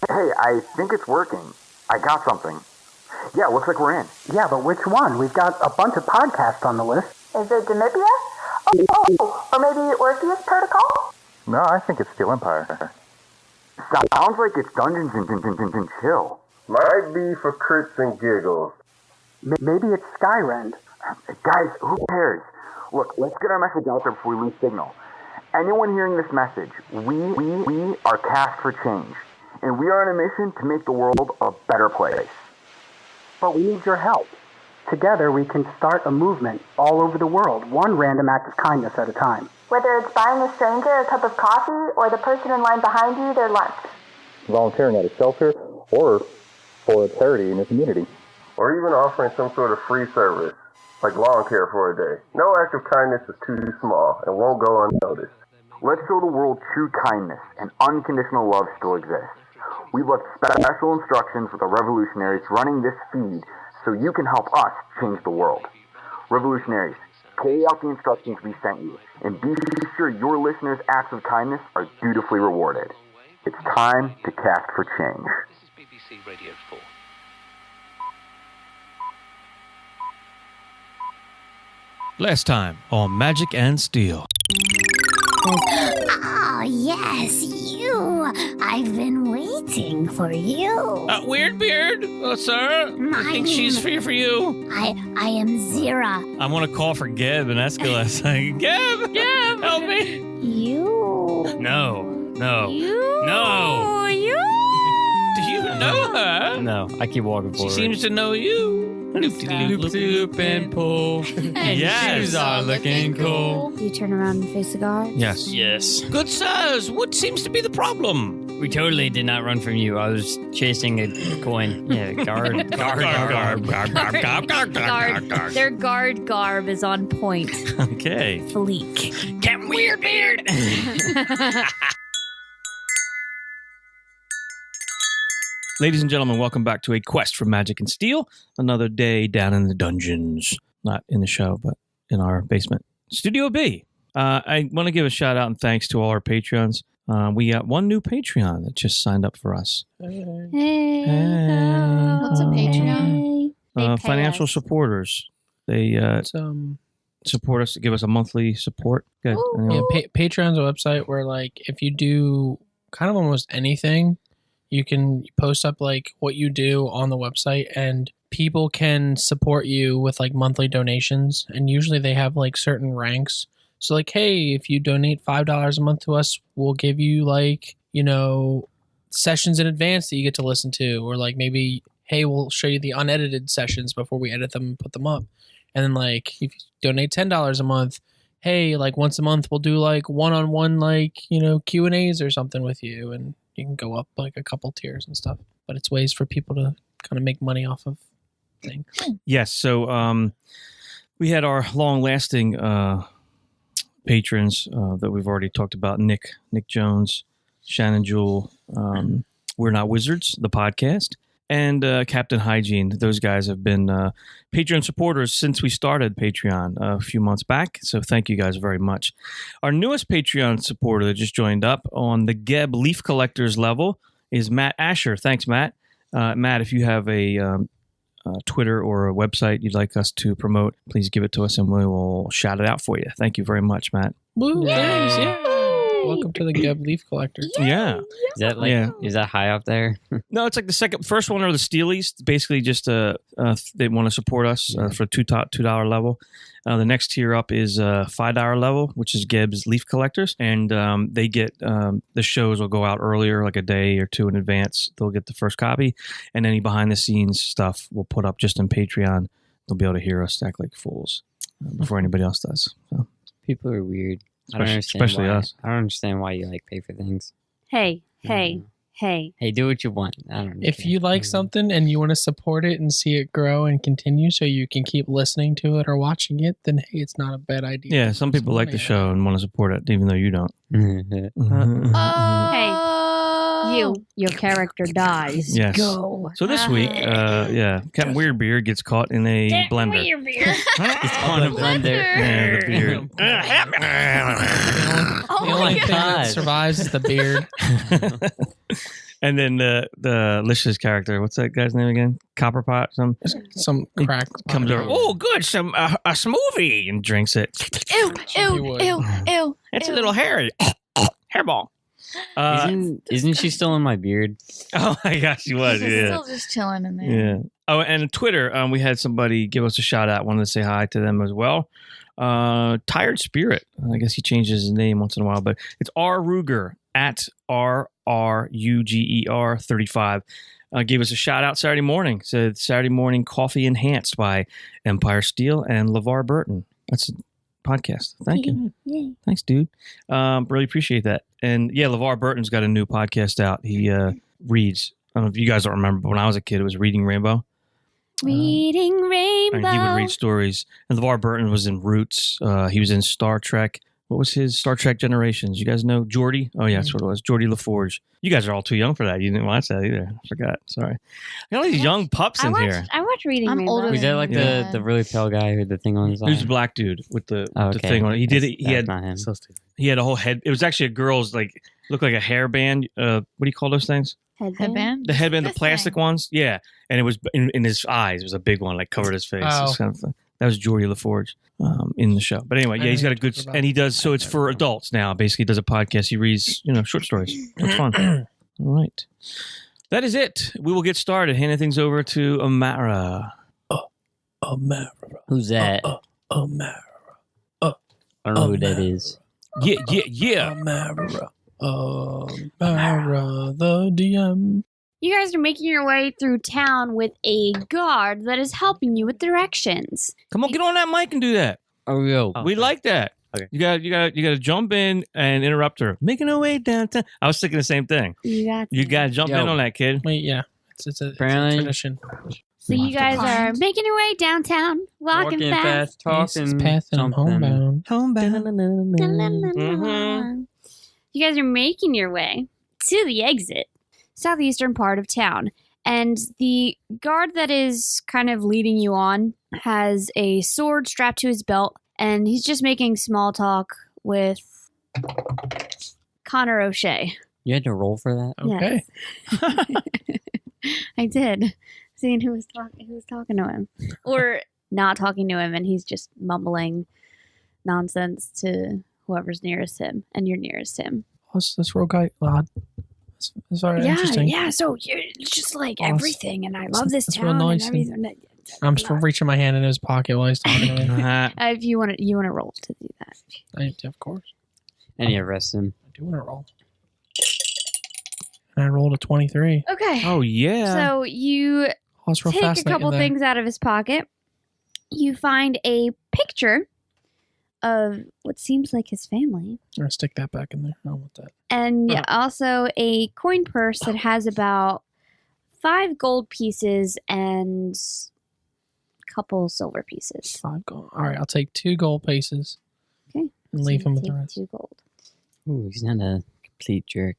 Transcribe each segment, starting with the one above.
Hey, I think it's working. I got something. Yeah, looks like we're in. Yeah, but which one? We've got a bunch of podcasts on the list. Is it Demipia? Oh, or maybe Orpheus Protocol? No, I think it's SteeleEmpire. Sounds like it's Dungeons and Chill. Might be for crits and giggles. Maybe it's Skyrend. Guys, who cares? Look, let's get our message out there before we lose signal. Anyone hearing this message, we are Cast for Change, and we are on a mission to make the world a better place. But we need your help. Together, we can start a movement all over the world, one random act of kindness at a time. Whether it's buying a stranger a cup of coffee or the person in line behind you their lunch. Volunteering at a shelter or for a charity in your community. Or even offering some sort of free service, like lawn care for a day. No act of kindness is too small and won't go unnoticed. Let's show the world true kindness and unconditional love still exists. We've left special instructions with the revolutionaries running this feed so you can help us change the world. Revolutionaries, carry out the instructions we sent you, and be sure your listeners' acts of kindness are dutifully rewarded. It's time to cast for change. This is BBC Radio 4. Last time on Magic and Steele. Oh, yes, you. I've been waiting for you. Weird Beard, sir. I think she's for you. I am Zira. I want to call for Geb and Escalus. Geb, help me. You. No. You. No. You. Do you know her? No, I keep walking forward. She seems to know you. Loop and pull. Yes. Shoes are looking cool. You turn around and face the guard? Yes. Good sirs, what seems to be the problem? We totally did not run from you. I was chasing a coin. Yeah, guard. Their guard garb is on point. Okay. Fleek. Get Weird Beard. Ladies and gentlemen, welcome back to A Quest for Magic and Steele. Another day down in the dungeons. Not in the show, but in our basement. Studio B. I want to give a shout out and thanks to all our Patreons. We got one new Patreon that just signed up for us. Hey. What's a Patreon? Financial supporters. They support us to give us a monthly support. Good. Yeah, Patreon's a website where, like, if you do kind of almost anything, you can post up like what you do on the website and people can support you with like monthly donations. And usually they have like certain ranks. So like, hey, if you donate $5 a month to us, we'll give you like, you know, sessions in advance that you get to listen to. Or like maybe, hey, we'll show you the unedited sessions before we edit them and put them up. And then like if you donate $10 a month, hey, like once a month we'll do like one-on-one like, you know, Q&As or something with you. And you can go up like a couple tiers and stuff, but it's ways for people to kind of make money off of things. Yes. So we had our long-lasting patrons that we've already talked about: Nick Jones, Shannon Jewell, We're Not Wizards, the podcast, and Captain Hygiene. Those guys have been Patreon supporters since we started Patreon a few months back. So thank you guys very much. Our newest Patreon supporter that just joined up on the Geb Leaf Collectors level is Matt Asher. Thanks, Matt. Matt, if you have a Twitter or a website you'd like us to promote, please give it to us and we will shout it out for you. Thank you very much, Matt. Woo, thanks, yeah. Welcome to the Geb Leaf Collector. Yeah. Is that like, is that high up there? No, it's like the first one are the Steelies. Basically just they want to support us for $2 level. The next tier up is $5 level, which is Geb's Leaf Collectors. And they get, the shows will go out earlier, like a day or two in advance. They'll get the first copy. And any behind the scenes stuff we'll put up just in Patreon. They'll be able to hear us act like fools before anybody else does. So. People are weird. Especially us. I don't understand why you like pay for things. Hey. Hey, do what you want. I don't know. If you like something and you want to support it and see it grow and continue so you can keep listening to it or watching it, then hey, it's not a bad idea. Yeah, some people like the show and want to support it, even though you don't. Hey, your character dies. Yes. Go. So this week, Captain Weirdbeard gets caught in a blender. It's on a blender. Yeah, the beard. The only thing that survives is the beard. And then the Licious character, what's that guy's name again? Copperpot? Some crack. Comes over. Oh, good, some a smoothie, and drinks it. Ew. It's a little hairy hairball. Isn't she still in my beard? Oh my gosh, she was. She's Yeah. still just chilling in there. Yeah. Oh, and Twitter, we had somebody give us a shout out. Wanted to say hi to them as well. Tired Spirit. I guess he changes his name once in a while, but it's R Ruger at RRUGER 35. Gave us a shout out Saturday morning. Said Saturday morning coffee enhanced by Empire Steele and LeVar Burton. That's a podcast. Thank you. Yay. Thanks, dude. Really appreciate that. And yeah, LeVar Burton's got a new podcast out. He reads. I don't know if you guys don't remember, but when I was a kid, it was Reading Rainbow. Reading Rainbow. And he would read stories. And LeVar Burton was in Roots. He was in Star Trek. What was his Star Trek Generations? You guys know Geordie? Oh, yeah, that's what it was. Geordie LaForge. You guys are all too young for that. You didn't watch that either. I forgot. Sorry. Got all these young pups in here. I watched Reading I'm Rainbow. older Was that like Yeah. the really pale guy with the thing on his eye? Who's the black dude with the Okay. thing on it? He did it. He That's had not him. he had a whole head. It was actually a girl's looked like a hairband. What do you call those things? Headband? The headband, the This plastic thing. ones. Yeah, and it was in his eyes. It was a big one, covered his face. Oh. It's kind of, that was Geordie LaForge in the show. But anyway, yeah, he's got a good, and he does. So it's for adults now. Basically, does a podcast. He reads, short stories. It's fun. All right, that is it. We will get started. Handing things over to Amara. Amara. Who's that? Amara. I don't know who that is. Yeah. Amara. Amara, the DM. You guys are making your way through town with a guard that is helping you with directions. Come on, get on that mic and do that. Oh, yo. We like that. Okay. You got to jump in and interrupt her. Making our way downtown. I was thinking the same thing. You got to jump in on that, kid. Wait, yeah. It's a tradition. So you guys are making your way downtown, walking fast. talking, path and I'm homebound. Mm-hmm. You guys are making your way to the exit, southeastern part of town. And the guard that is kind of leading you on has a sword strapped to his belt, and he's just making small talk with Connor O'Shea. You had to roll for that? Okay. Yes. I did. Seeing who was talking to him. Or not talking to him, and he's just mumbling nonsense to whoever's nearest him, and you're nearest him. Let's roll guy, lad. That's very interesting. Yeah, so it's just like everything, and I love this that's town real nice and everything. I'm still reaching my hand in his pocket while he's talking to me. If you want to roll to do that. Of course. And you arrest him. I do want to roll. And I rolled a 23. Okay. Oh, yeah. So you It's real take a fascinating couple there. things out of his pocket. You find a picture of what seems like his family. I'm going to stick that back in there. I don't want that. And also a coin purse that has about 5 gold pieces and a couple silver pieces. 5 gold. All right, I'll take 2 gold pieces. Okay. And leave him with the Take rest. 2 gold. Ooh, he's not a complete jerk.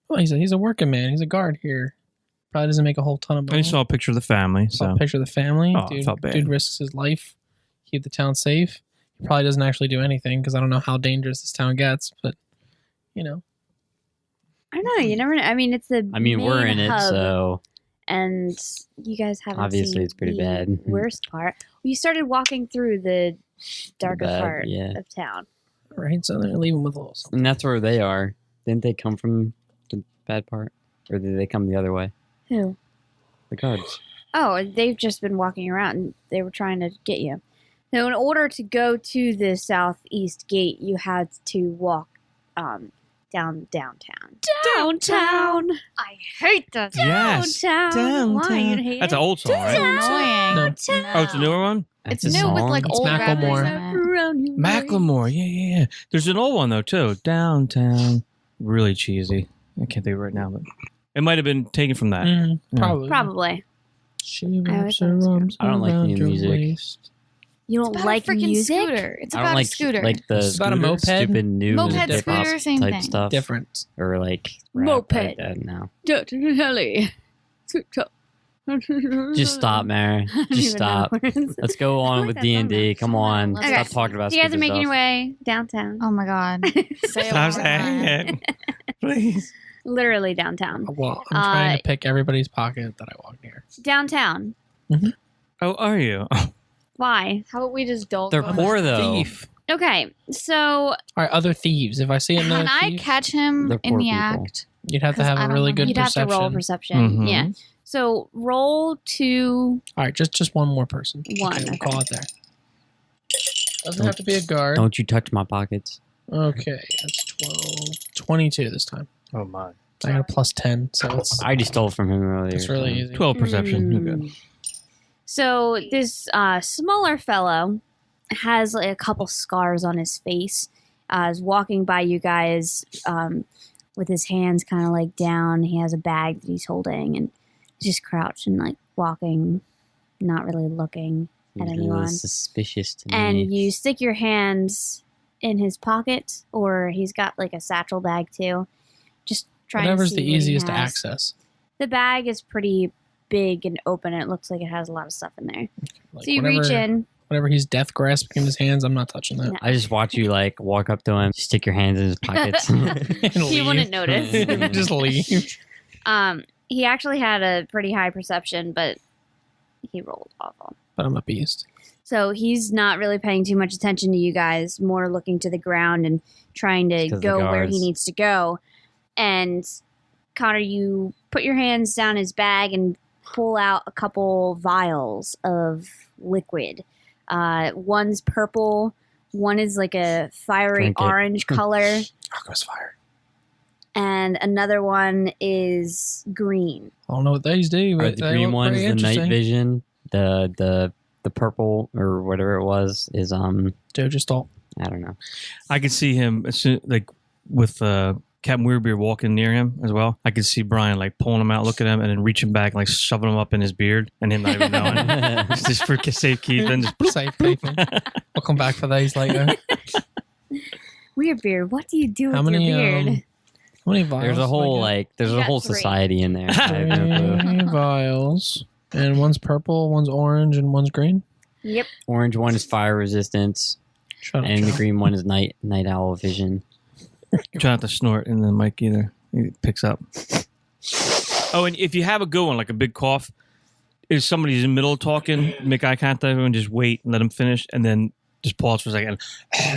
Well, he's a working man. He's a guard here. Probably doesn't make a whole ton of I money. saw a picture of the family. Saw So a picture of the family. Oh, I felt bad. Dude risks his life, keep the town safe. He probably doesn't actually do anything because I don't know how dangerous this town gets, but I don't know. You never know. I mean, it's the we're main in it, hub, so and you guys haven't obviously seen it's pretty the bad. worst part. You started walking through the darker Bad, part yeah. of town. all right, so then leave him with a little something. And that's where they are. Didn't they come from the bad part? Or did they come the other way? Who? The guards. Oh, they've just been walking around, and they were trying to get you. So in order to go to the southeast gate, you had to walk downtown. Downtown. I hate that. Yes. Downtown. Why you Downtown. hate That's it? an old song, right? Downtown. Oh, it's a newer one? It's That's a new with song? like It's old Macklemore. rappers. Macklemore. Yeah. There's an old one, though, too. Downtown. Really cheesy. I can't think of it right now, but it might have been taken from that. Probably. Probably. She I wraps always her thought it was arms I don't like around new your music. waist. You It's don't about like a freaking music? scooter. It's I don't about like a scooter. like the It's about a scooter, moped. stupid new Moped, hip hop scooter, same type thing. stuff. Different. Or like rap Moped. like that. No. Helly. Just stop, Mary. Just stop. Let's go on with D&D. Come on. Okay. Stop talking about So you guys are stupid making your stuff. way downtown. Oh my god. Say it Stop one more saying time. it. Please. Literally downtown. Well, I'm trying to pick everybody's pocket that I walk near. Downtown. Oh, are you? Why? How about we just don't They're go in poor, there? though. Thief. Okay, so All right, other thieves. If I see another Can I thief, catch him They're in poor the people. act? you'd have to 'Cause have I a don't really know. good you'd have perception. to roll perception. Mhm. Yeah. So roll to All right, just one more person. One, Okay, we'll okay. call it there. Doesn't have to be a guard. Don't you touch my pockets. Okay, that's 12. 22 this time. Oh, my. I got a plus 10, so it's I already stole from him earlier. it's really easy. 12 perception. You're good. So this smaller fellow has like a couple scars on his face. Is walking by you guys with his hands kind of like down. He has a bag that he's holding and he's just crouched and like walking, not really looking at anyone. Suspicious to me. And you stick your hands in his pocket, or he's got like a satchel bag too. Just trying Whatever's to the see what he easiest to has. access. The bag is pretty big and open. It looks like it has a lot of stuff in there. Like So you reach in. Whatever he's death grasping in his hands, I'm not touching that. No. I just watch you like walk up to him, stick your hands in his pockets. And He leave. wouldn't notice. Just leave. He actually had a pretty high perception, but he rolled awful. But I'm a beast. So he's not really paying too much attention to you guys, more looking to the ground and trying to 'Cause the go where he guards. needs to go. And Connor, you put your hands down his bag and pull out a couple vials of liquid. One's purple, one is like a fiery Drink it. orange color, Aqua's fire. and another one is green. I don't know what these do, Are but the they green look ones pretty the night interesting. vision? The purple or whatever it was is Joe just thought. I don't know. I could see him as soon, like with Captain Weirdbeard walking near him as well. I could see Brian like pulling him out, looking at him, and then reaching back and like shoving him up in his beard, and him not even knowing. Just for safekeeping. Just Safe keeping. I'll come back for these later. Weird beard, what do you do How with many? your beard? How many vials? There's a whole there's You a got whole 3. society in there. I have no clue. 3 vials, and one's purple, one's orange, and one's green. Yep. Orange one is fire resistance, Shut up, and the Joe. green one is night owl vision. try not to snort in the mic either. It picks up. Oh, and if you have a good one, like a big cough, if somebody's in the middle of talking, make eye contact with them and just wait and let them finish, and then just pause for a second,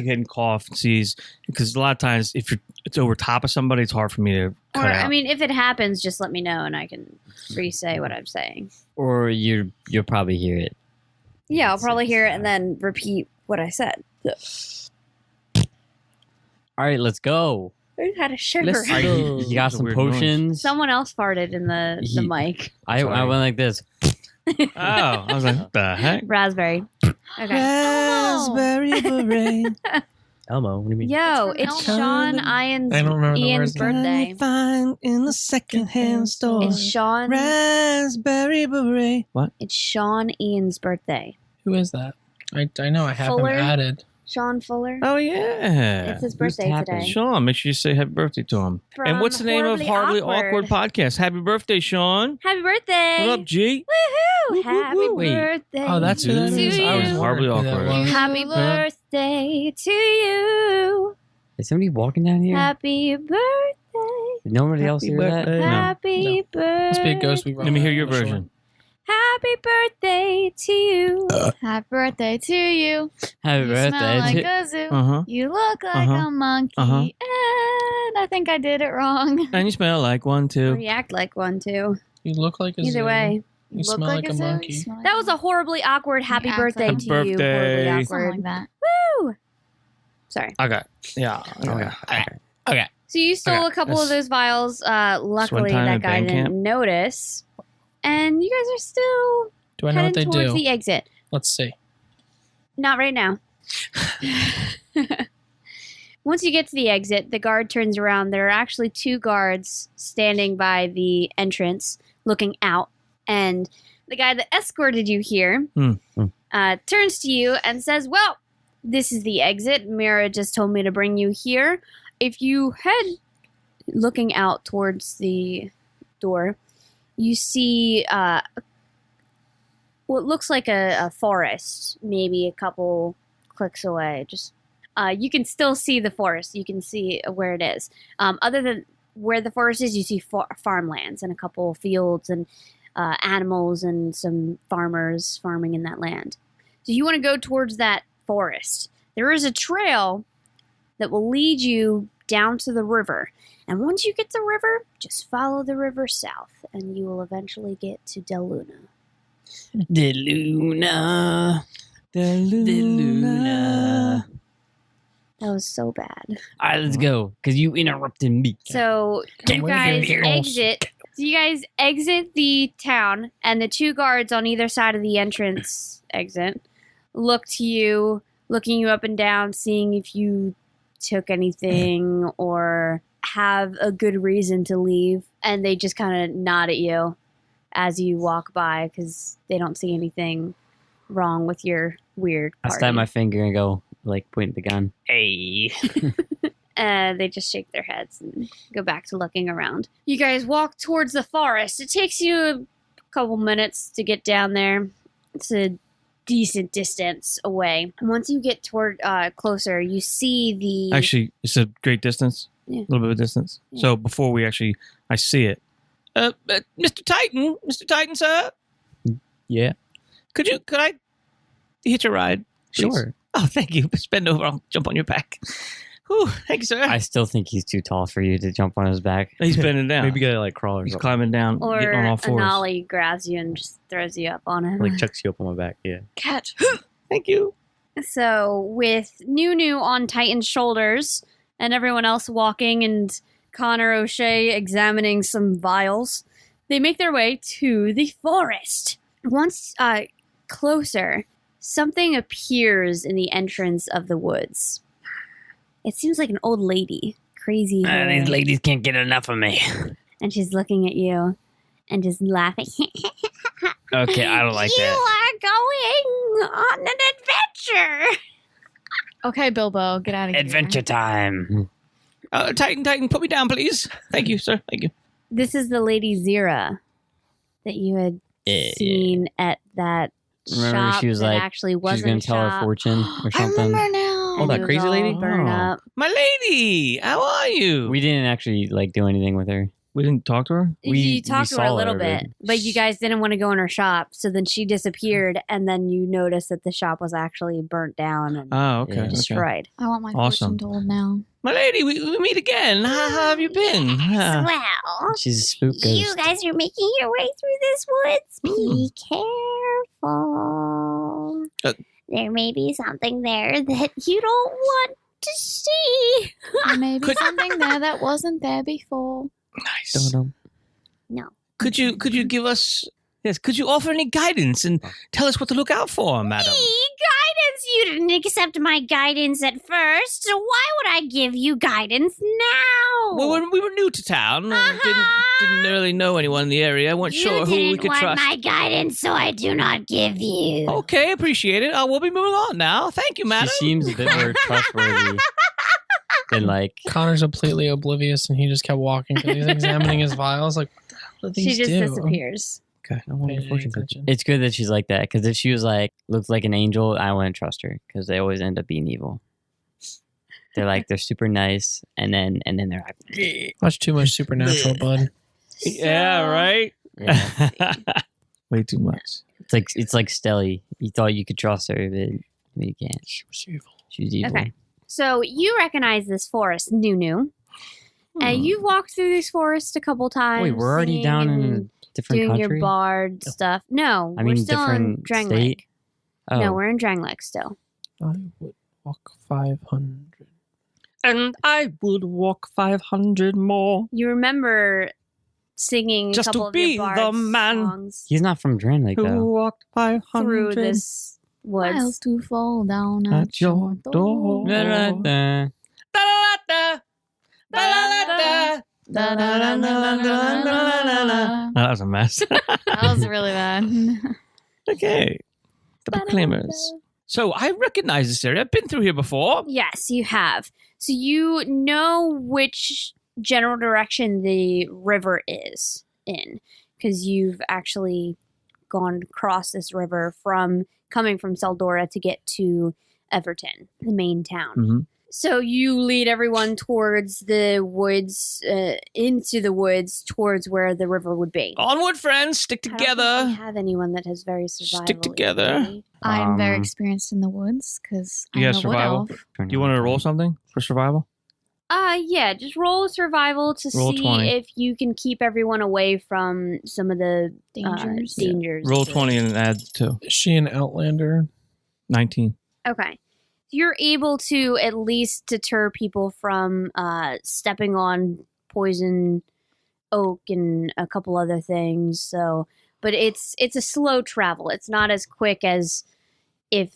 getting cough and sneeze. Because a lot of times, if it's over top of somebody, it's hard for me to Or, cut out. I mean, if it happens, just let me know and I can re-say what I'm saying. Or you'll probably hear it. Yeah, I'll probably hear it and then repeat what I said. All right, let's go. I had a shiver. All right, you got That's a some weird noise. potions. Someone else farted in the mic. I went like this. Oh, I was like, what the heck? Raspberry. Okay. Raspberry beret. Elmo, what do you mean? Yo, It's it's from Sean I don't remember the Ian's words. birthday. Find in the secondhand store. It's Sean. Raspberry beret. What? It's Sean Ian's birthday. Who is that? I know I have Fuller? him added. Sean Fuller. Oh yeah. It's his Who's birthday tapping? today. Sean, make sure you say happy birthday to him. From And what's the name of Horribly Awkward Podcast? Happy birthday, Sean. Happy birthday. What up, G? Woohoo! Happy Wait. birthday. Oh, that's who that to is. I was you. Horribly wondering who that awkward. was. Happy birthday to you. Is somebody walking down here? Happy birthday. Did nobody else hear that? birthday. Happy birthday. Must be a ghost we Let me hear your version. Happy birthday to you. Happy birthday to you. Happy You birthday. smell like to- a zoo. Uh-huh. You look like Uh-huh. a monkey. Uh-huh. And I think I did it wrong. And you smell like one, Or too. you act like one too. You look like a Either zoo. way. You Look smell like a zoo, you monkey. smell like That a was a horribly awkward happy act birthday like to a you. birthday. Horribly something awkward. like that. Woo! Sorry. Okay. Yeah. Okay. So you stole Okay, a couple of that's- those vials. Luckily, time that at guy band didn't camp. notice. And you guys are still Do I know what they heading towards do? the exit. Let's see. Not right now. Once you get to the exit, the guard turns around. There are actually 2 guards standing by the entrance looking out. And the guy that escorted you here turns to you and says, well, this is the exit. Mira just told me to bring you here. If you head looking out towards the door, you see what looks like a forest, maybe a couple clicks away. Just you can still see the forest. You can see where it is. Other than where the forest is, you see farmlands and a couple fields and animals and some farmers farming in that land. So you want to go towards that forest. There is a trail that will lead you down to the river. And once you get to the river, just follow the river south, and you will eventually get to Del Luna. De Luna. De Luna. That was so bad. All right, let's go, because you interrupted me. So you guys exit. So you guys exit the town, and the two guards on either side of the entrance exit look to you, looking you up and down, seeing if you took anything or have a good reason to leave, and they just kind of nod at you as you walk by because they don't see anything wrong with your weird I party. snap my finger and go, like, point the gun. Hey. They just shake their heads and go back to looking around. You guys walk towards the forest. It takes you a couple minutes to get down there. It's a decent distance away. And once you get toward closer, you see the... Actually, it's a great distance. Yeah. A little bit of distance. Yeah. So before we actually, I see it. Mr. Titan, sir. Yeah. Could I hitch a ride? Please? Sure. Oh, thank you. Just bend over. I'll jump on your back. Whew, thank you, sir. I still think he's too tall for you to jump on his back. He's bending down. Maybe you gotta like crawl or He's something. climbing down, Or getting on all fours. Anali grabs you and just throws you up on him. Like chucks you up on my back. Yeah. Catch. Thank you. So with Nunu on Titan's shoulders and everyone else walking and Connor O'Shea examining some vials, they make their way to the forest. Once closer, something appears in the entrance of the woods. It seems like an old lady. Crazy hair. These ladies can't get enough of me. And she's looking at you and just laughing. Okay, I don't like You that. are going on an adventure. Okay, Bilbo, get out of here. Adventure time. Titan, put me down, please. Thank you, sir. Thank you. This is the Lady Zira that you had seen at that Remember shop she was that like, actually she was wasn't going a to tell her shop. fortune or I something. remember now. Oh, that It was crazy all lady? Burned Oh. up. My lady, how are you? We didn't actually like do anything with her. We didn't talk to her? You talked to her a saw little her, bit, but you guys didn't want to go in her shop. So then she disappeared, and then you noticed that the shop was actually burnt down and Oh, okay. Yeah. okay. destroyed. I want my Awesome. fortune told now. My lady, we meet again. How have you been? Ah. Well, She's a spook you ghost. guys are making your way through this woods. Be careful. There may be something there that you don't want to see. There may be something there that wasn't there before. Nice. No. Could you give us... Yes, could you offer any guidance and tell us what to look out for, madam? Guidance? You didn't accept my guidance at first, so why would I give you guidance now? Well, when we were new to town, didn't really know anyone in the area. I wasn't you sure who we didn't could want trust. my guidance, so I do not give you. Okay, appreciate it. We'll be moving on now. Thank you, madam. She seems a bit more trustworthy than like... Connor's completely oblivious, and he just kept walking because he's examining his vials. Like, what do She these just do? disappears. Okay. I want Paying your any fortune attention. It's good that she's like that, because if she was like, looks like an angel, I wouldn't trust her, because they always end up being evil. They're like, they're super nice, and then they're like... Watch too much Supernatural, bud. Yeah, right? Yeah. Way too much. It's like Stelly. You thought you could trust her, but you can't. She was evil. She was evil. Okay. So you recognize this forest, Nunu. And you've walked through this forest a couple times. Wait, we're already singing down in and a different doing country? your bard stuff. No, I we're mean, still in different Drangleic. state? Oh. No, we're in Drangleic still. I would walk 500. And I would walk 500 more. You remember singing Just a to couple be of your the bard man songs He's not from Drangleic, who though. walked 500 through this woods. Miles to fall down at your door. Da-da-da. Da-da-da-da. Da-da-da-da. Da-da-da-da-da-da-da-da. That was a mess. That was really bad. Okay. The Proclaimers. So I recognize this area. I've been through here before. Yes, you have. So you know which general direction the river is in, because you've actually gone across this river coming from Seldora to get to Everton, the main town. Mm-hmm. So you lead everyone towards the woods, into the woods, towards where the river would be. Onward, friends. Stick I don't together. think we have anyone that has very survival. Stick together. ability. I'm very experienced in the woods because Do you I'm have a wood survival? elf. Do you want to roll something for survival? Yeah, just roll a survival to Roll see 20. if you can keep everyone away from some of the dangers. Roll 20 and add 2. Is she an Outlander? 19. Okay. You're able to at least deter people from stepping on poison oak and a couple other things. So, but it's a slow travel. It's not as quick as if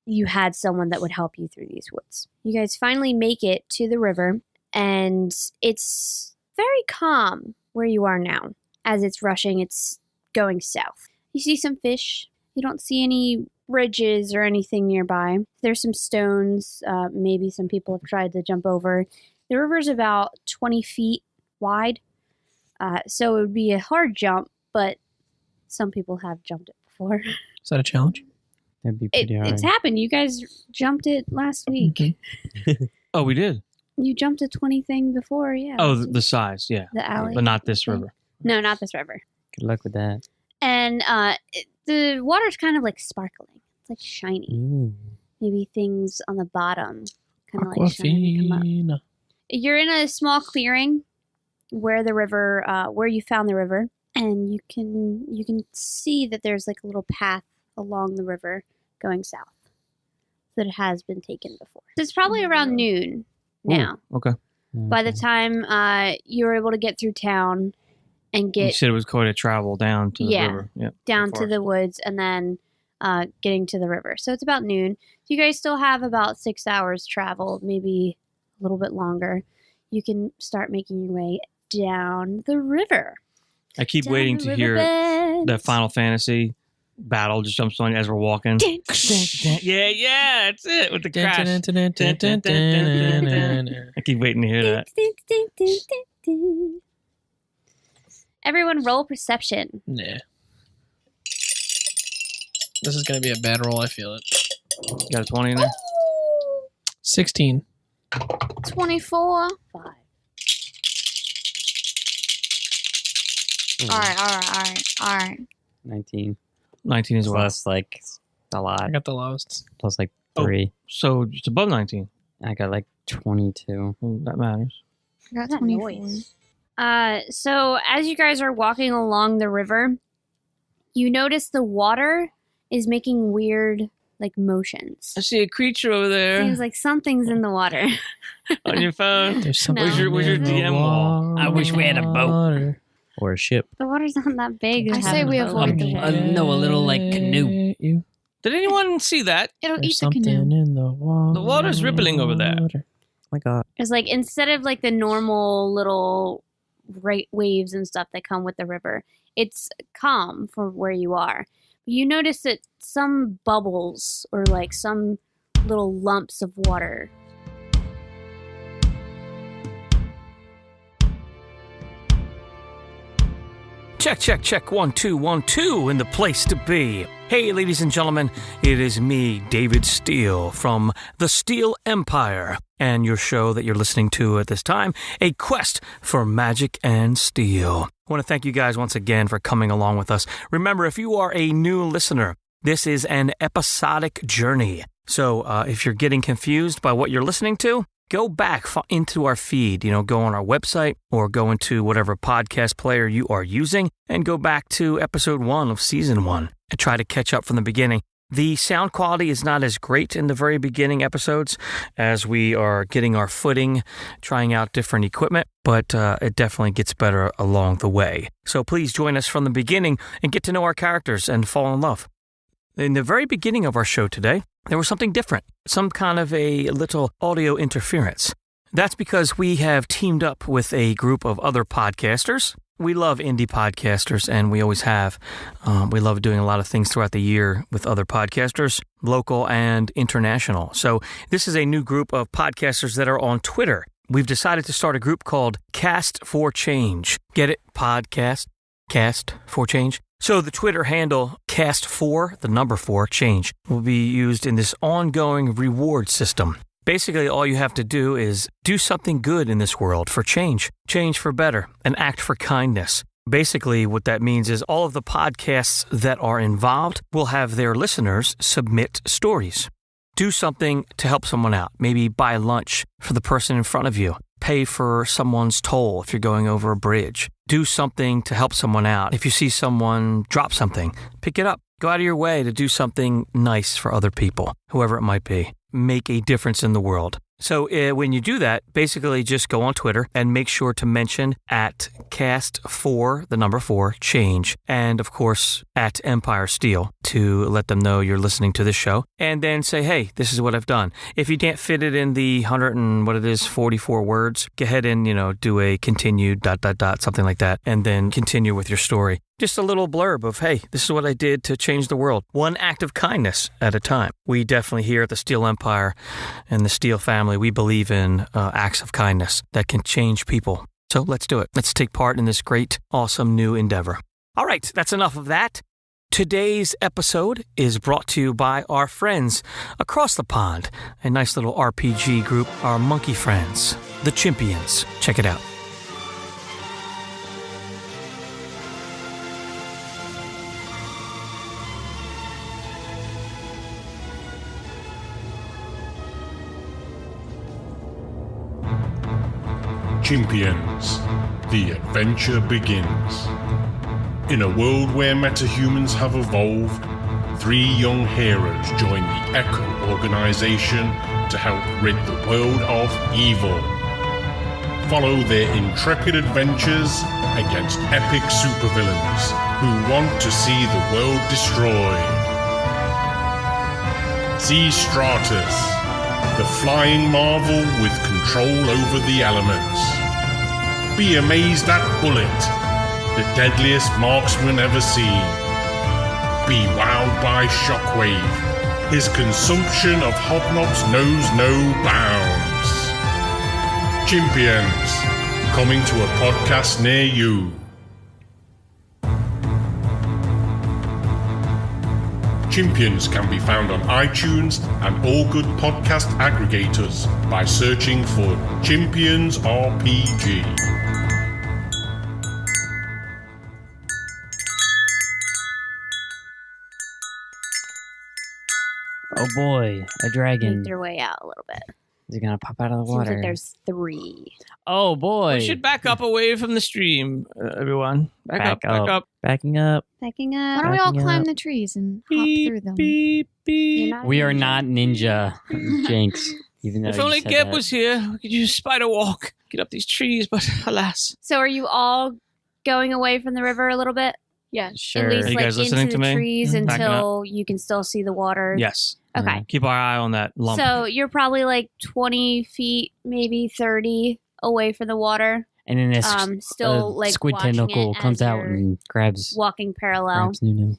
you had someone that would help you through these woods. You guys finally make it to the river, and it's very calm where you are now. As it's rushing, it's going south. You see some fish. You don't see any bridges or anything nearby. There's some stones. Maybe some people have tried to jump over. The river's about 20 feet wide, so it would be a hard jump, but some people have jumped it before. Is that a challenge? That'd be pretty hard. It's happened. You guys jumped it last week. Oh, we did? You jumped a 20 thing before, yeah. Oh, the size, yeah. The alley. But not this river. No, not this river. Good luck with that. And the water's kind of like sparkling. It's like shiny. Ooh. Maybe things on the bottom kind of like shine and come up. You're in a small clearing where the river, where you found the river, and you can see that there's like a little path along the river going south that has been taken before. So it's probably around noon now. Ooh, okay. By the time you were able to get through town and You get said it was quite a travel down to the river. Yep. down to the woods and then getting to the river. So it's about noon. So you guys still have about 6 hours travel, maybe a little bit longer. You can start making your way down the river. I keep Down waiting the to hear riverbed. the Final Fantasy battle just jumps on you as we're walking. Yeah, that's it with the crash. I keep waiting to hear that. Everyone roll perception. Nah. This is going to be a bad roll. I feel it. Got a 20 in there? 16. 24. 5. All right. 19. 19 as well. Plus, like, a lot. I got the lowest. Plus, like, 3. So it's above 19. I got, like, 22. Well, that matters. I got That 24. noise. So as you guys are walking along the river, you notice the water is making weird, like, motions. I see a creature over there Seems like something's in the water. on your phone. There's something. Where's your in the DM wall? I wish we had a boat. water. Or a ship. The water's not that big. to I have say a we boat. avoid the water. No, a little, like, canoe. You. Did anyone see that? It'll There's eat the something canoe. in the water. The water's rippling over there. Oh my God. It's like instead of like the normal little waves and stuff that come with the river, it's calm for where you are. You notice that some bubbles or like some little lumps of water. Check. 1, 2, 1, 2 in the place to be. Hey, ladies and gentlemen, it is me, David Steele, from the SteeleEmpire, and your show that you're listening to at this time, A Quest for Magic and Steele. I want to thank you guys once again for coming along with us. Remember, if you are a new listener, this is an episodic journey. So if you're getting confused by what you're listening to, go back into our feed, go on our website or go into whatever podcast player you are using and go back to episode 1 of season 1 and try to catch up from the beginning. The sound quality is not as great in the very beginning episodes as we are getting our footing, trying out different equipment, but it definitely gets better along the way. So please join us from the beginning and get to know our characters and fall in love. In the very beginning of our show today, there was something different, some kind of a little audio interference. That's because we have teamed up with a group of other podcasters We love indie podcasters, and we always have. We love doing a lot of things throughout the year with other podcasters, local and international. So this is a new group of podcasters that are on Twitter. We've decided to start a group called Cast for Change. Get it? Podcast? Cast for Change? So the Twitter handle, Cast for, the number 4, change, will be used in this ongoing reward system. Basically, all you have to do is do something good in this world for change. Change for better. An act for kindness. Basically, what that means is all of the podcasts that are involved will have their listeners submit stories. Do something to help someone out. Maybe buy lunch for the person in front of you. Pay for someone's toll if you're going over a bridge. Do something to help someone out. If you see someone drop something, pick it up. Go out of your way to do something nice for other people, whoever it might be. Make a difference in the world. So when you do that, basically just go on Twitter and make sure to mention at Cast for, the number 4, change, and of course at Empire Steel to let them know you're listening to this show, and then say, hey, this is what I've done. If you can't fit it in the 44 words, go ahead and, do a continued ... something like that, and then continue with your story. Just a little blurb of, hey, this is what I did to change the world. One act of kindness at a time. We definitely here at the SteeleEmpire and the Steele family, we believe in acts of kindness that can change people. So let's do it. Let's take part in this great, awesome new endeavor. All right, that's enough of that. Today's episode is brought to you by our friends across the pond. A nice little RPG group, our monkey friends, the Chimpions. Check it out. Chimpions, the adventure begins. In a world where metahumans have evolved, 3 young heroes join the Echo organization to help rid the world of evil. Follow their intrepid adventures against epic supervillains who want to see the world destroyed. See Stratus, the flying marvel with control over the elements. Be amazed at Bullet, the deadliest marksman ever seen. Be wowed by Shockwave, his consumption of hobnobs knows no bounds. Chimpions, coming to a podcast near you. Chimpions can be found on iTunes and all good podcast aggregators by searching for Chimpions RPG. Oh boy, a dragon. Make their way out a little bit. Is it gonna pop out of the Seems water? like there's 3. Oh boy. We should back up away from the stream, everyone. Back up. Backing up. Backing Why up. don't we all Backing climb up. the trees and hop Beep, through them? beep, beep. We are not ninja, Jinx. Even though If you only said Geb that. was here, we could use spider walk, get up these trees, but alas. So are you all going away from the river a little bit? Yeah. Sure. At least Are you like guys into listening to the me? trees Backing until you can still see the water. Yes. Okay. Keep our eye on that lump. So you're probably like 20 feet, maybe 30 away from the water. And then this still like squid watching tentacle it comes as out you're and grabs walking parallel. Nunu.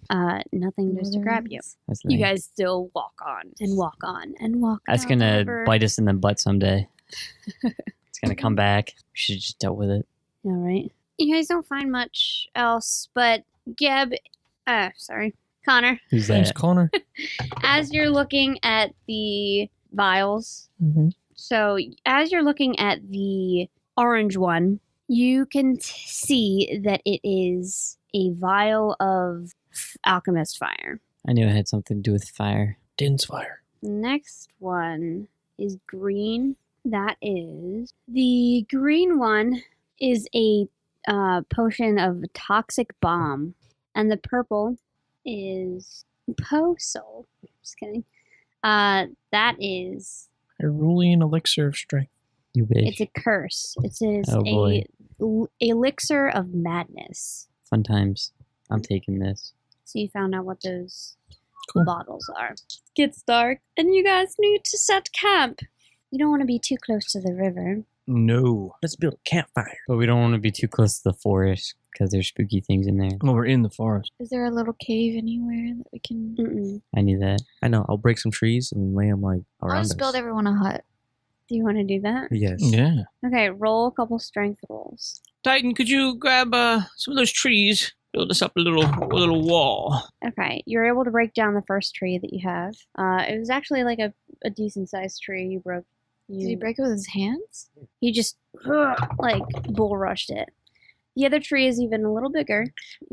Nothing goes to grab you. That's You nice. guys still walk on and walk on and walk. That's down the gonna river. bite us in the butt someday. It's gonna come back. We should have just dealt with it. All right. You guys don't find much else, but Geb, Connor. Who's Thanks, that? Connor. As you're looking at the vials, Mm-hmm. so as you're looking at the orange one, you can see that it is a vial of alchemist fire. I knew it had something to do with fire. Din's fire. The next one is green. That is the green one is a potion of toxic bomb, and the purple is Posol. Just kidding. That is Cerulean elixir of strength. You wish. it's a curse. It is Oh, boy. a elixir of madness. Fun times. I'm taking this. So you found out what those Cool. bottles are. It gets dark, and you guys need to set camp. You don't want to be too close to the river. No. Let's build a campfire. But we don't want to be too close to the forest because there's spooky things in there. Well, we're in the forest. Is there a little cave anywhere that we can? Mm-mm. I need that. I know. I'll break some trees and lay them like around I'll us. just build everyone a hut. Do you want to do that? Yes. Yeah. Okay, roll a couple strength rolls. Titan, could you grab some of those trees? Build us up a little wall. Okay, you're able to break down the first tree that you have. It was actually like a decent sized tree you broke. Did he break it with his hands? He just like bull rushed it. The other tree is even a little bigger.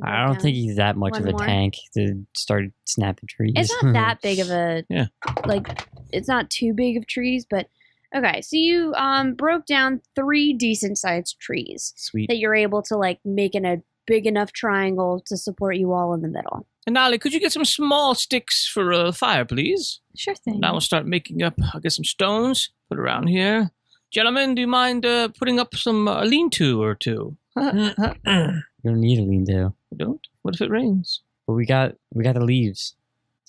I don't think he's that much One of a more. tank to start snapping trees. It's not that big of a Yeah. like it's not too big of trees, but okay. So you broke down 3 decent sized trees Sweet. that you're able to like make in a big enough triangle to support you all in the middle. And Nolly, could you get some small sticks for a fire, please? Sure thing. Now we'll start making up. I'll get some stones, put around here. Gentlemen, do you mind putting up some lean-to or two? You don't need a lean-to. You don't? What if it rains? But we got the leaves.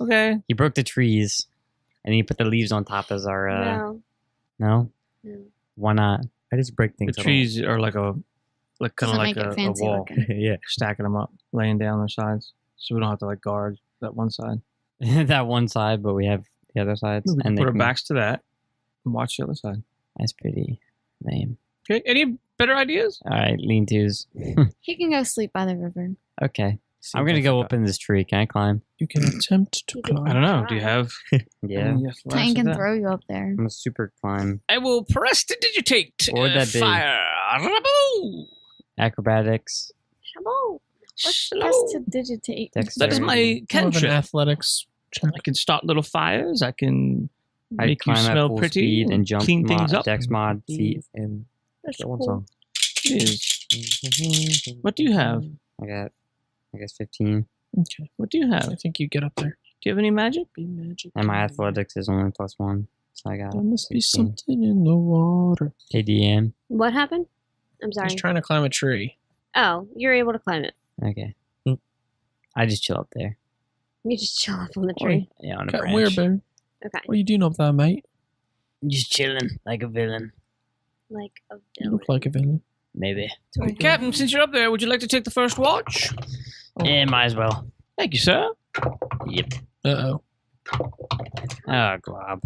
Okay. He broke the trees, and he put the leaves on top as our. No. No. No. Why not? I just break The things. trees are like kind of Doesn't like make it a fancy wall. looking. Yeah. Stacking them up, laying down their sides, so we don't have to like guard that one side. That one side, but we have the other sides. We can And put they our can- backs to that and watch the other side. That's pretty lame. Okay. Any better ideas? All right, lean-tos. He can go sleep by the river. Okay. I'm going to go up in this tree. Can I climb? You can attempt to climb. I don't know. Do you have? Yeah. Titan can throw you up there. I'm a super climb. I will prestidigitate. What would that be? Fire. Raboo! Acrobatics. Shaboo. Prestidigitate. That is my More of an cantrip. athletics check. I can start little fires. I can I make you climb at smell full pretty speed and jump clean mod, things up. dex mod, feet. And That's that one cool. song. It is. What do you have? I guess 15. Okay. What do you have? I think you get up there. Do you have any magic? Be magic. And my athletics is only +1. So I got There must be 16. something in the water. KDM. What happened? I'm sorry. He's trying to climb a tree. Oh, you're able to climb it. Okay. I just chill up there. You just chill up on the tree. Yeah, on a Cut branch. weird, bear. Okay. What are you doing up there, mate? Just chilling like a villain. Like a You villain. look like a villain. Maybe. Captain, since you're up there, would you like to take the first watch? Yeah, might as well. Thank you, sir. Yep. Uh-oh. Oh, glob.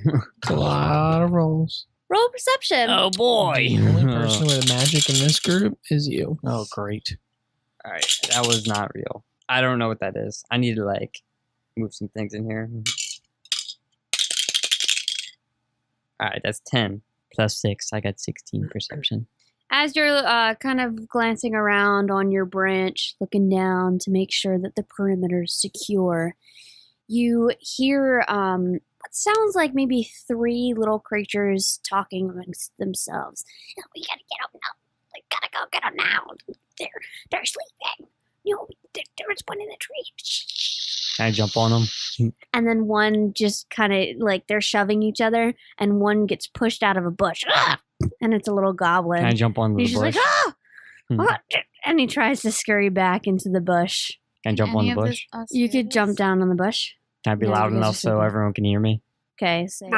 It's a lot of rolls. Roll perception. Oh, boy. The only person with magic in this group is you. Oh, great. All right, that was not real. I don't know what that is. I need to, like, move some things in here. All right, that's 10 plus 6. I got 16 perception. As you're kind of glancing around on your branch, looking down to make sure that the perimeter's secure, you hear what sounds like maybe 3 little creatures talking amongst themselves. "Oh, we gotta get up now. We gotta go get them now. They're sleeping. No, there's one in the tree." Can I jump on them? And then one just kind of like they're shoving each other, and one gets pushed out of a bush. Ah! And it's a little goblin. Can I jump on the He's just bush? like, ah! Hmm. What? And he tries to scurry back into the bush. Can I jump on the bush? You could jump down on the bush. Can I be No, loud you enough just so sit there. everyone can hear me? Okay, so you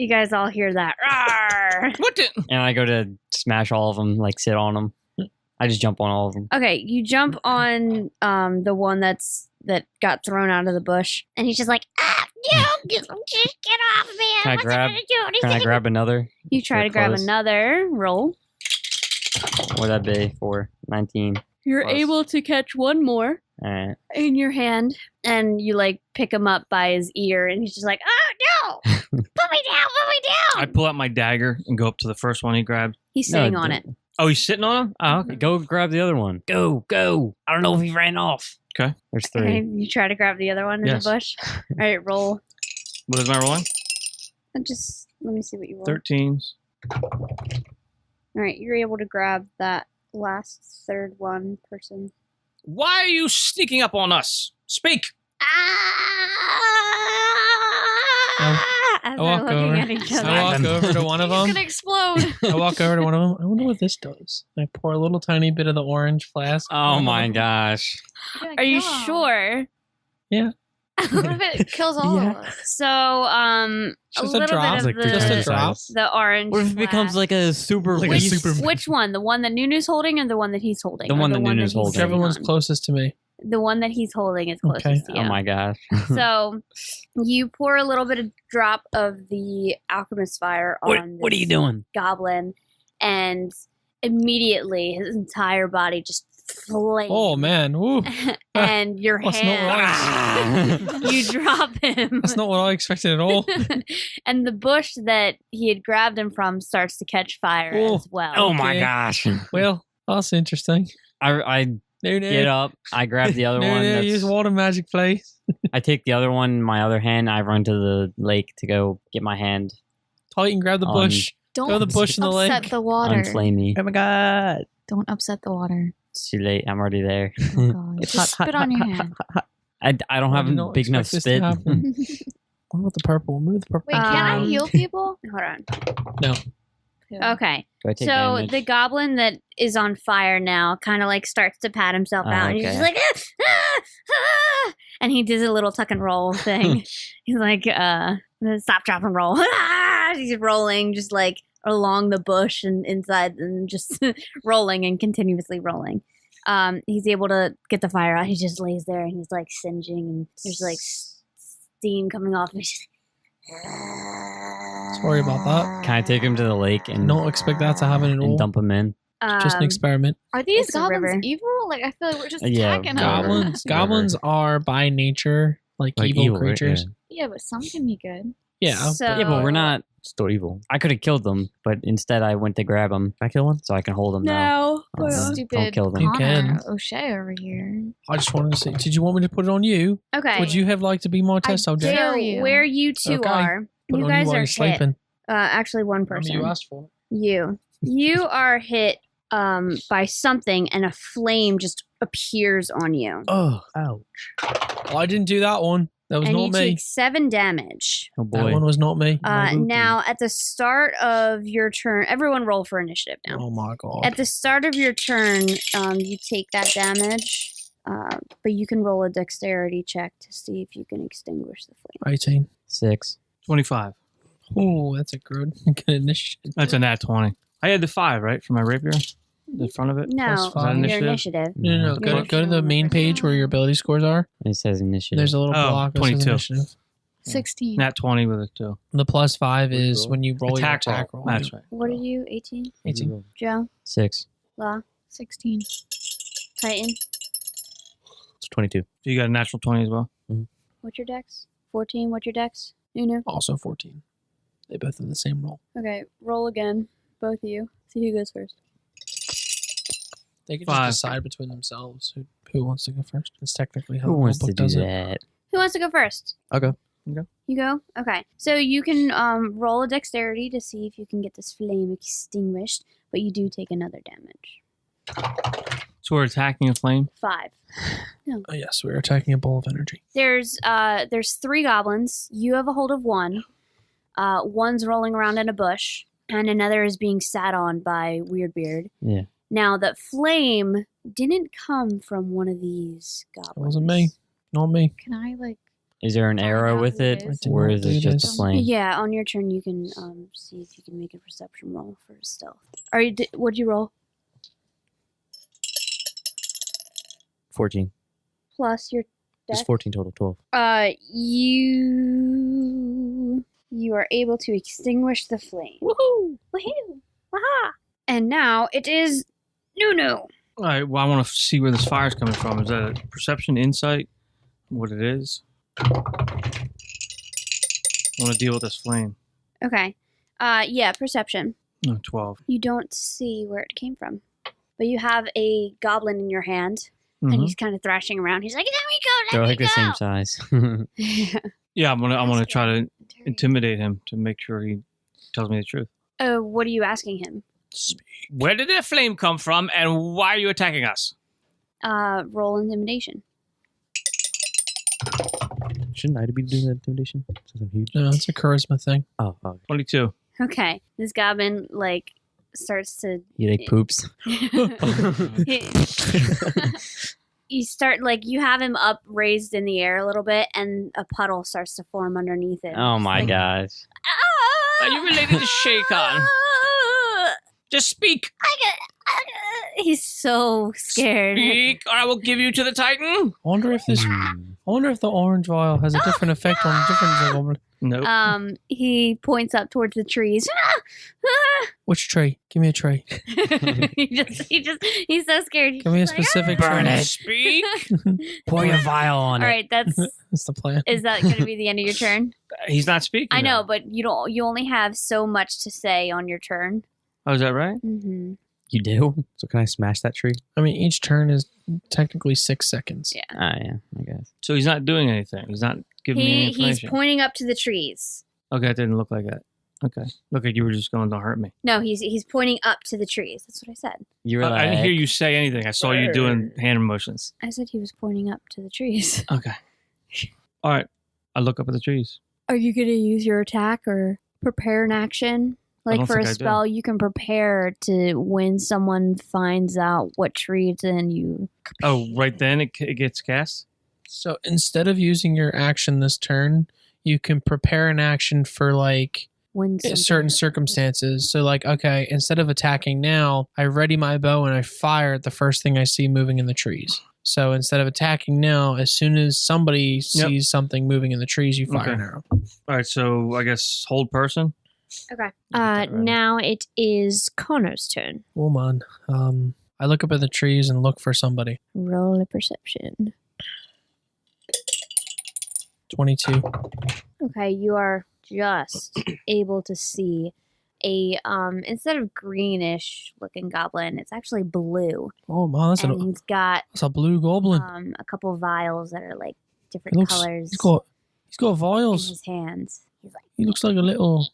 guys all hear that. Rawr! What the? And I go to smash all of them, like sit on them. I just jump on all of them. Okay, you jump on the one that got thrown out of the bush, and he's just like, ah, no, just get off me! Can I wasn't grab? gonna do Can I anything." grab another? You try They're to grab close. another roll. What would that be for? 19. You're Plus. able to catch one more All right. in your hand, and you like pick him up by his ear, and he's just like, oh no, put me down, put me I down. pull out my dagger and go up to the first one he grabbed. He's No, sitting on it. Oh, he's sitting on him? Oh, okay. Go grab the other one. Go. I don't know if he ran off. Okay. There's 3. Okay, you try to grab the other one in Yes. the bush. All right, roll. What is my rolling? And just let me see what you roll. 13s. All right, you're able to grab that last third one person. Why are you sneaking up on us? Speak. As I walk they're looking over. at each other. I walk over to one of He's them. gonna explode. I walk over to one of them. I wonder what this does. I pour a little tiny bit of the orange flask. Oh my gosh. Are you sure? Yeah. What if it kills all of us? So, a Just little a drop. bit of Like just a drop. the orange. What if it becomes like a super? Which one? The one that Nunu's holding, or the one that he's holding? The one that Nunu's he's holding. sitting Whichever one's on? closest to me. The one that he's holding is closest Okay. to you. Oh my gosh. So you pour a little bit of drop of the alchemist fire on What are you this doing? goblin, and immediately his entire body just flames. Oh man. Woo. And your That's not hand, you drop him. That's not what I expected at all. And the bush that he had grabbed him from starts to catch fire as well. Oh my gosh. Well, that's interesting. I get up. I grab the other one. No, use water magic, please. I take the other one in my other hand. I run to the lake to go get my hand. Tighten, grab the bush. Don't Throw the bush in the lake. upset the water. Unflame me. Oh my god. Don't upset the water. It's too late. I'm already there. Oh God. Just spit on your hand. I don't have a big enough spit. What about the purple? Move the purple. Wait, can I heal people? Hold on. No. Okay. Do I take So damage? the goblin that is on fire now kind of like starts to pat himself out. And he's okay. just like, and he does a little tuck and roll thing. He's like, stop, drop, and roll. He's rolling just like along the bush and inside and just rolling and continuously rolling. He's able to get the fire out. He just lays there and he's like singeing and there's like steam coming off. And he's just Sorry about that. Can I take him to the lake and Don't expect that to happen at all. and dump him in? Just an experiment. Are these It's a goblins river. evil? Like, I feel like we're just Yeah, attacking them. Goblins are by nature like evil right? creatures. Yeah, but some can be good. Yeah. So, Yeah, but we're not. Still evil. I could have killed them, but instead I went to grab him. Can I kill one? So I can hold him now. No. Oh, Stupid don't kill them. You Connor can. O'Shea over here. I just wanted to see. Did you want me to put it on you? Okay. Would you have liked to be my test subject? dare So you. where you two Okay. are, Put you it on guys while are you're hit. sleeping. Actually, one person. You asked for it. You are hit by something, and a flame just appears on you. Oh, ouch. Oh, I didn't do that one. That was And not you me. take 7 damage. Oh That boy. one was not me. Now, at the start of your turn, everyone roll for initiative now. Oh my god. At the start of your turn, you take that damage, but you can roll a dexterity check to see if you can extinguish the flame. 18. 6. 25. Oh, that's a good initiative. That's a nat 20. I had the 5, right, for my rapier? The front of it? No, Plus Is that five. your initiative? initiative. No. Go to the main page where your ability scores are. It says initiative. There's a little Oh, block that says 22. initiative. 16. Nat 20 with it, too. The plus 5 is when you roll Attack your attack roll. That's right. What are you, 18? 18. Joe? 6. Law? 16. Titan? It's 22. So you got a natural 20 as well? What's your dex? 14? What's your dex? Nunu? Also 14. They both have the same roll. Okay, roll again. Both of you. See who goes first. They can 5. just decide between themselves who wants to go first. It's technically how Who the wants book to do does it. that? Who wants to go first? I'll go. You go? Okay. So you can roll a dexterity to see if you can get this flame extinguished, but you do take another damage. So we're attacking a flame? 5. No. Oh, yes, we're attacking a ball of energy. There's 3 goblins. You have a hold of one. One's rolling around in a bush, and another is being sat on by Weirdbeard. Yeah. Now, that flame didn't come from one of these goblins. It wasn't me. Not me. Can I, like... Is there an Find arrow out with who it, it is. or is it just a Yes. flame? Yeah, on your turn, you can see if you can make a perception roll for stealth. What'd you roll? 14. Plus your It's dex? 14 total. 12. You are able to extinguish the flame. Woohoo! Woohoo! Waha! And now it is Nunu. All right, well, I want to see where this fire's coming from. Is that a perception, insight, what it is? I want to deal with this flame. Okay. Yeah, perception. Oh, 12. You don't see where it came from. But you have a goblin in your hand, and Mhm. he's kind of thrashing around. He's like, let me go, They're let like me the go. same size. Yeah, I'm gonna try to intimidate him to make sure he tells me the truth. What are you asking him? Where did that flame come from, and why are you attacking us? Roll intimidation. Shouldn't I be doing that intimidation? Since I'm huge. No, it's a charisma thing. Oh, 22. Okay. This goblin, starts to... He like poops. you start like you have him up raised in the air a little bit, and a puddle starts to form underneath it. Oh my gosh! Are you related to Shaycon? Just speak. He's so scared. Speak, or I will give you to the Titan. I wonder if the orange vial has a different effect on different goblin. Nope. He points up towards the trees. Which tree? Give me a tree. He's so scared. Give me a specific tree. Burn it. Speak. Pour your vial on All it. right, that's the plan. Is that going to be the end of your turn? He's not speaking. I know, but you only have so much to say on your turn. Oh, is that right? Mm-hmm. You do? So can I smash that tree? I mean, each turn is technically 6 seconds. Yeah. Yeah, I guess. So he's not doing anything. He's not giving me any information. He's pointing up to the trees. Okay, it didn't look like that. Okay. Look like you were just going to hurt me. No, he's pointing up to the trees. That's what I said. You were I didn't hear you say anything. I saw you doing hand motions. I said he was pointing up to the trees. Okay. All right. I look up at the trees. Are you going to use your attack or prepare an action? Like for a spell, you can prepare to when someone finds out what tree it's in, you... Oh, right then it gets cast? So instead of using your action this turn, you can prepare an action for like certain circumstances. So like, okay, instead of attacking now, I ready my bow and I fire at the first thing I see moving in the trees. So instead of attacking now, as soon as somebody sees something moving in the trees, you fire an arrow. All right, so I guess hold person. Okay. Now it is Connor's turn. Oh man. I look up at the trees and look for somebody. Roll a perception. 22. Okay, you are just able to see a instead of greenish looking goblin, it's actually blue. Oh man, that's that's a blue goblin. A couple vials that are like different colors. He's got vials in his hands. He's like, he looks like a little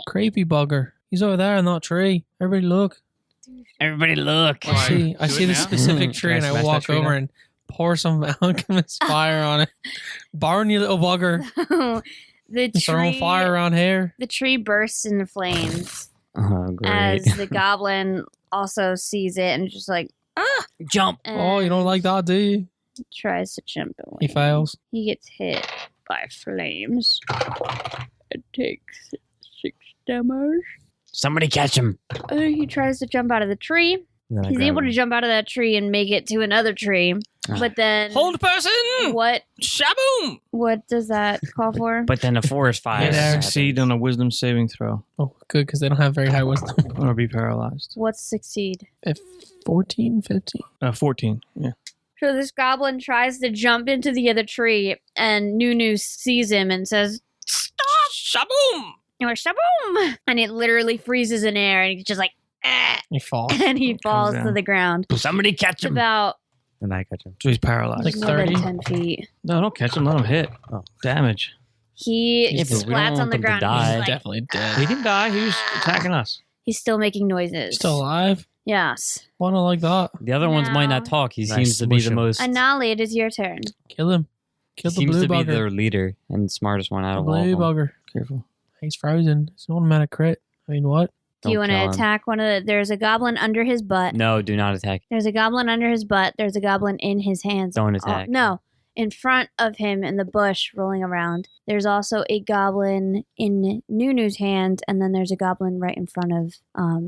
creepy bugger. He's over there in that tree. Everybody look. Everybody look. I see the specific tree and I walk over and pour some alchemist fire on it. Burn, you little bugger. The tree on fire around here. The tree bursts into flames. Oh, great. As the goblin also sees it and just like, jump. Oh, you don't like that, do you? Tries to jump away. He fails. He gets hit by flames. It takes 6 damage. Somebody catch him. He tries to jump out of the tree. He's able to jump out of that tree and make it to another tree. But then... Hold person! What? Shaboom! What does that call for? But then a forest fire. Succeed on a wisdom saving throw. Oh, good, because they don't have very high wisdom. Or be paralyzed. What's succeed? 14, 15? 14, yeah. So this goblin tries to jump into the other tree, and Nunu sees him and says, "Stop! Shaboom!" Or shaboom! And it literally freezes in air, and he's just like, He falls. And he falls to the ground. Somebody catch him. It's about... And I catch him. So he's paralyzed. Like more 30? than 10 feet. No, don't catch him. Let him hit. Oh, damage. He splats on the ground. He's like, definitely dead. He didn't die. He was attacking us. He's still making noises. Still alive? Yes. Why not like that? The other ones might not talk. He seems to be the most... Anali, it is your turn. Kill him. Kill the blue seems to bugger. be their leader and smartest one out of all Blue of them. bugger. Careful. He's frozen. It's an automatic crit. I mean, what? Do you want to attack one of the... There's a goblin under his butt. No, do not attack. There's a goblin under his butt. There's a goblin in his hands. Don't attack. No. In front of him in the bush rolling around. There's also a goblin in Nunu's hand. And then there's a goblin right in front of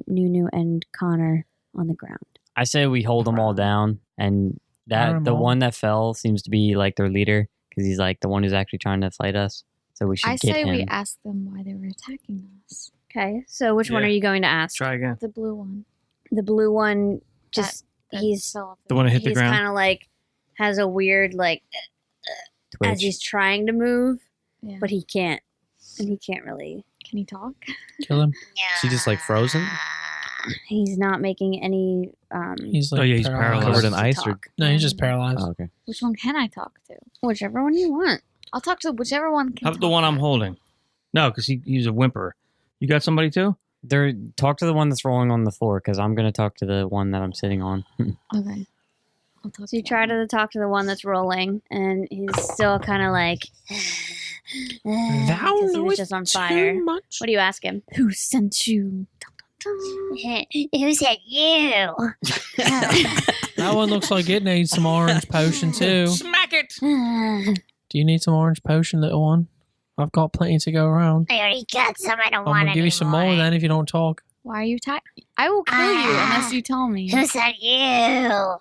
Nunu and Connor on the ground. I say we hold them all down. And the one that fell seems to be like their leader. Because he's like the one who's actually trying to fight us. So we should get him. I say we ask them why they were attacking us. Okay, so which one are you going to ask? Try again. The blue one. The blue one, just he's the one that hit the ground. He's kind of like has a weird like as he's trying to move, but he can't, and he can't really. Can he talk? Kill him. Is he just like frozen? He's not making any. He's like he's paralyzed. Covered in ice, or no, he's just paralyzed. Oh, okay. Which one can I talk to? Whichever one you want. I'll talk to whichever one can. How about the one I'm holding? No, because he's a whimper. You got somebody too? Talk to the one that's rolling on the floor, because I'm going to talk to the one that I'm sitting on. Okay. So you try to talk to the one that's rolling, and he's still kind of like, Thou he was just on fire. much. What do you ask him? Who sent you? Who said you? That one looks like it needs some orange potion too. Smack it! Do you need some orange potion, little one? I've got plenty to go around. I already got some. I don't I'm want gonna give you some more then if you don't talk. Why are you tired? I will kill you unless you tell me. Who said you?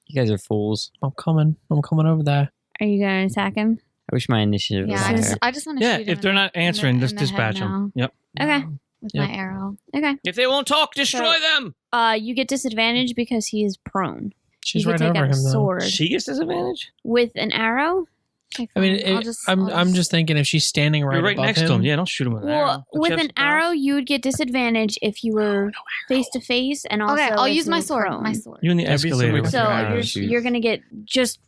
You guys are fools. I'm coming over there. Are you going to attack him? I wish my initiative was Yeah, higher. I just want to Yeah, shoot him if they're not answering, just dispatch them. Yep. Okay. with Yep. my arrow. Okay. If they won't talk, destroy them. You get disadvantage because he is prone. She's you right can take over out a him though. sword She gets disadvantage? with an arrow. Okay, I mean, fine. I'm just thinking if she's standing right You're right above next him. to him. Yeah, don't shoot him with an arrow. Well, Don't with you have an arrow, you would get disadvantage if you were face to face, and also Okay, I'll if use my you're sword. prone. My sword. You're in the That'd be escalator. something with So your arrow. arrows. you're gonna get just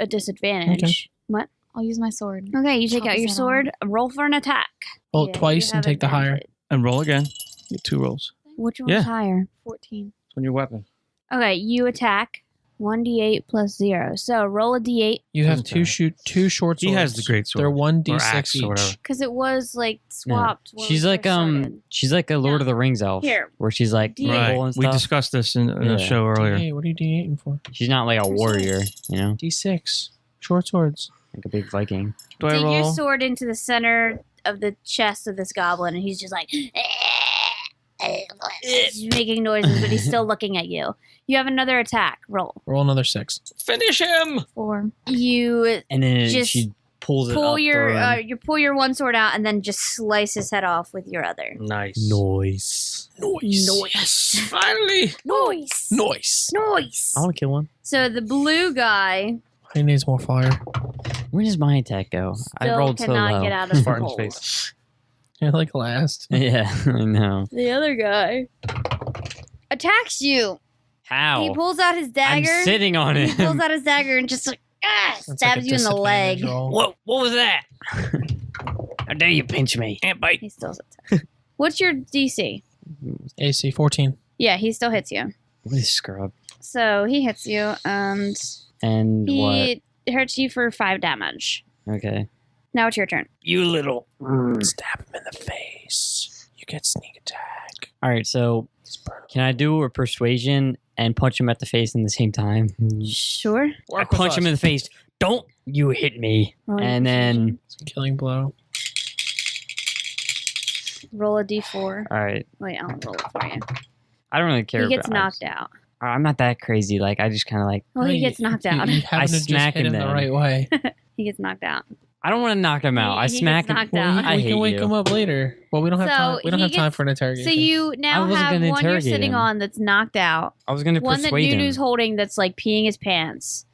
a disadvantage. Okay. What? I'll use my sword. Okay, you take Chop out your his head sword. Roll for an attack. Roll Yeah, twice you and have take the higher. advantage. And roll again. Get 2 rolls. Which one's Yeah. higher? 14. On your weapon. Okay, you attack. 1d8 plus 0. So roll a d8 You have Doesn't two short swords. He has the great sword. They're Or 1d6 axe or whatever. each. because it was like No. swapped. when She's we like first started. she's like a Lord of the Rings elf. Here. Where she's like D8. evil Right. and We stuff. discussed this in Yeah. a show earlier. Hey, what are you d8ing for? She's not like a warrior, you know, D6. Short swords. like a big Viking. Do I Dig your roll? sword into the center of the chest of this goblin, and he's just like he's making noises, but he's still looking at you. You have another attack. Roll. Roll another 6. Finish him! 4. You And then Just she pulls it pull up your through him. you pull your one sword out, and then just slice his head off with your other. Nice. Noise. Yes. Finally. Noise. Noise. Noise. I want to kill one. So the blue guy He needs more fire. Where does my attack go? I still rolled so cannot low. get out of the Fart in his hole. face. You're like last. Yeah, I know. The other guy attacks you. How? He pulls out his dagger. I'm sitting on He pulls him. out his dagger and just like That's like stabs a you in the leg. disadvantage roll. What was that? How dare you pinch me? Ant bite. He still hits. What's your DC? AC 14. Yeah, he still hits you. What is scrub? So he hits you, and And he hurts you for 5 damage. what? Okay. Now it's your turn. You little. Stab him in the face. You get sneak attack. All right, so can I do a persuasion and punch him at the face in the same time? Sure. I punch him in the face. Don't you hit me. Roll your And then, Killing blow. Roll a d4. all right. Wait, I'll roll it for you. I don't really care. He gets about- knocked out. I'm not that crazy. Like, I just kind of like, Well, he gets knocked out. You happen to just smack hit him him the then. right way. He gets knocked out. I don't want to knock him out. I He smack gets him. knocked Well, out. we, I we hate can wake you. him up later. Well, we don't have So time. We don't he have time gets- for an interrogation. So you I now wasn't have gonna one you're interrogate sitting him. on that's knocked out, I was going to one that persuade Nunu's him. holding that's like peeing his pants,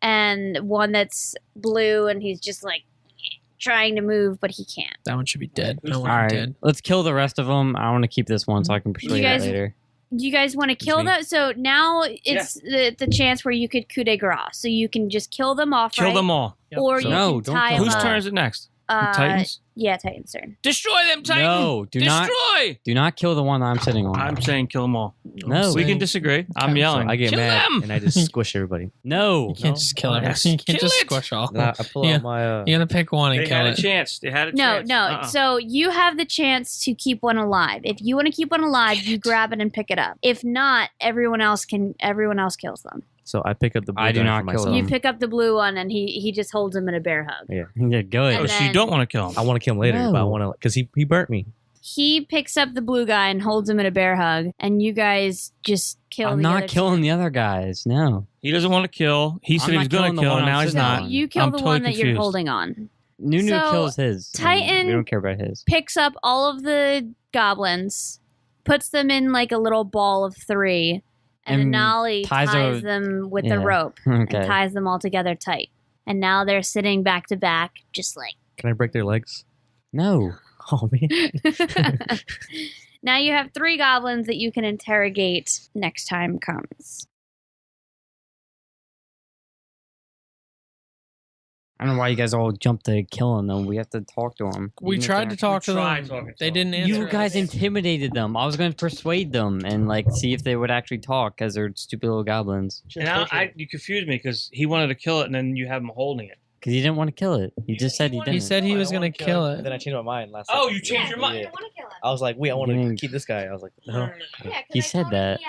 and one that's blue and he's just like trying to move, but he can't. That one should be dead. That All one right, dead. let's kill the rest of them. I want to keep this one so I can persuade guys- it later. Do you guys want to kill me. them? So now it's the chance where you could coup de grace. So you can just kill them off, Kill right? them all. Or So- you No, can don't tie kill them Whose up. turn is it next? Uh, Titans? Yeah, Titan's turn. Destroy them, Titan! No, do not. Destroy! Do not kill the one I'm sitting on. I'm saying kill them all. No. We can disagree. I'm yelling. I get kill mad them! and I just squish everybody. No. You can't just kill everything. Yes. You can't Kill just it. squish all. Then I pull Yeah. out my. You gotta pick one and They kill had a it. chance. They had a No, chance. no. So you have the chance to keep one alive. If you want to keep one alive, you grab it and pick it up. If not, everyone else kills them. So I pick up the blue I do guy not for kill myself. You pick up the blue one, and he just holds him in a bear hug. Yeah. Yeah, good. Oh, And so you then- don't want to kill him. I want to kill him later, but I No. want to because he burnt me. He picks up the blue guy and holds him in a bear hug, and you guys just kill I'm the not other killing the other guys. No. He doesn't want to kill. He said I'm he was not going killing to the kill, one and now I'm he's sitting not. So on. you kill I'm the totally one that you're confused. holding on. Nunu So, kills his. Titan- We don't care about his. Picks up all of the goblins, puts them in like a little ball of 3, and And Anali ties ties a- them with yeah. the rope Okay. and ties them all together tight. And now they're sitting back to back, just like. Can I break their legs? No. Oh man. Now you have 3 goblins that you can interrogate next time comes. I don't know why you guys all jumped to killing them. We have to talk to them. We tried to talk to tried them. talking to They them. didn't answer. You guys us. intimidated them. I was going to persuade them and like see if they would actually talk because they're stupid little goblins. And you confused me because he wanted to kill it, and then you have him holding it. Because he didn't want to kill it. He just said he didn't. He said he was gonna kill it. And then I changed my mind last. Oh, second. you changed your mind. Yeah. want to kill it. I was like, wait, I want to Getting- keep this guy. I was like, no. He said that.